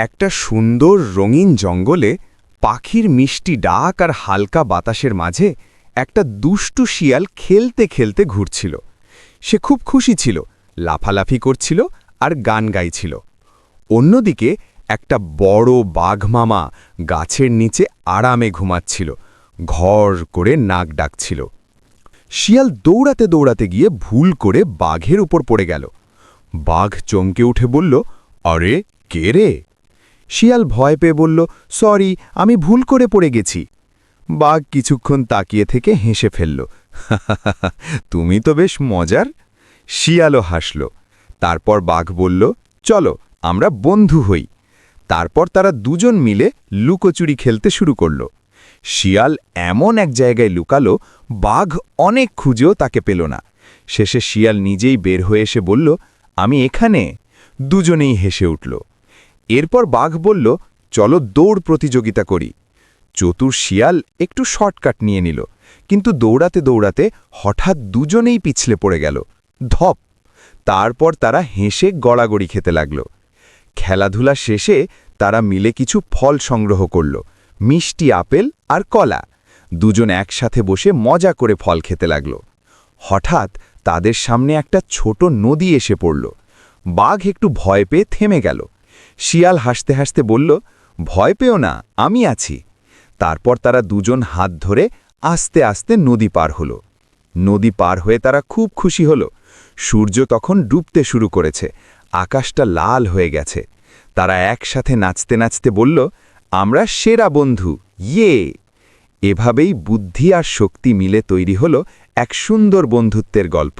একটা সুন্দর রঙিন জঙ্গলে পাখির মিষ্টি ডাক আর হালকা বাতাসের মাঝে একটা দুষ্টু শিয়াল খেলতে খেলতে ঘুরছিল। সে খুব খুশি ছিল, লাফালাফি করছিল আর গান গাইছিল। অন্যদিকে একটা বড় বাঘমামা গাছের নিচে আরামে ঘুমাচ্ছিল, ঘর করে নাক ডাকছিল। শিয়াল দৌড়াতে দৌড়াতে গিয়ে ভুল করে বাঘের উপর পড়ে গেল। বাঘ চমকে উঠে বলল, আরে কে রে? শিয়াল ভয় পেয়ে বলল, সরি, আমি ভুল করে পড়ে গেছি। বাঘ কিছুক্ষণ তাকিয়ে থেকে হেসে ফেলল, তুমি তো বেশ মজার। শিয়ালও হাসল। তারপর বাঘ বলল, চলো আমরা বন্ধু হই। তারপর তারা দুজন মিলে লুকোচুরি খেলতে শুরু করল। শিয়াল এমন এক জায়গায় লুকালো, বাঘ অনেক খুঁজেও তাকে পেল না। শেষে শিয়াল নিজেই বের হয়ে এসে বলল, আমি এখানে। দুজনেই হেসে উঠল। এরপর বাঘ বলল, চলো দৌড় প্রতিযোগিতা করি। চতুর শিয়াল একটু শর্টকাট নিয়ে নিল, কিন্তু দৌড়াতে দৌড়াতে হঠাৎ দুজনেই পিছলে পড়ে গেল, ধপ। তারপর তারা হেসে গড়াগড়ি খেতে লাগল। খেলাধুলা শেষে তারা মিলে কিছু ফল সংগ্রহ করল, মিষ্টি আপেল আর কলা। দুজন একসাথে বসে মজা করে ফল খেতে লাগল। হঠাৎ তাদের সামনে একটা ছোট নদী এসে পড়ল। বাঘ একটু ভয় পেয়ে থেমে গেল। শিয়াল হাসতে হাসতে বলল, ভয় পেও না, আমি আছি। তারপর তারা দুজন হাত ধরে আস্তে আস্তে নদী পার হলো। নদী পার হয়ে তারা খুব খুশি হল। সূর্য তখন ডুবতে শুরু করেছে, আকাশটা লাল হয়ে গেছে। তারা একসাথে নাচতে নাচতে বলল, আমরা সেরা বন্ধু, ইয়ে। এভাবেই বুদ্ধি আর শক্তি মিলে তৈরি হল এক সুন্দর বন্ধুত্বের গল্প।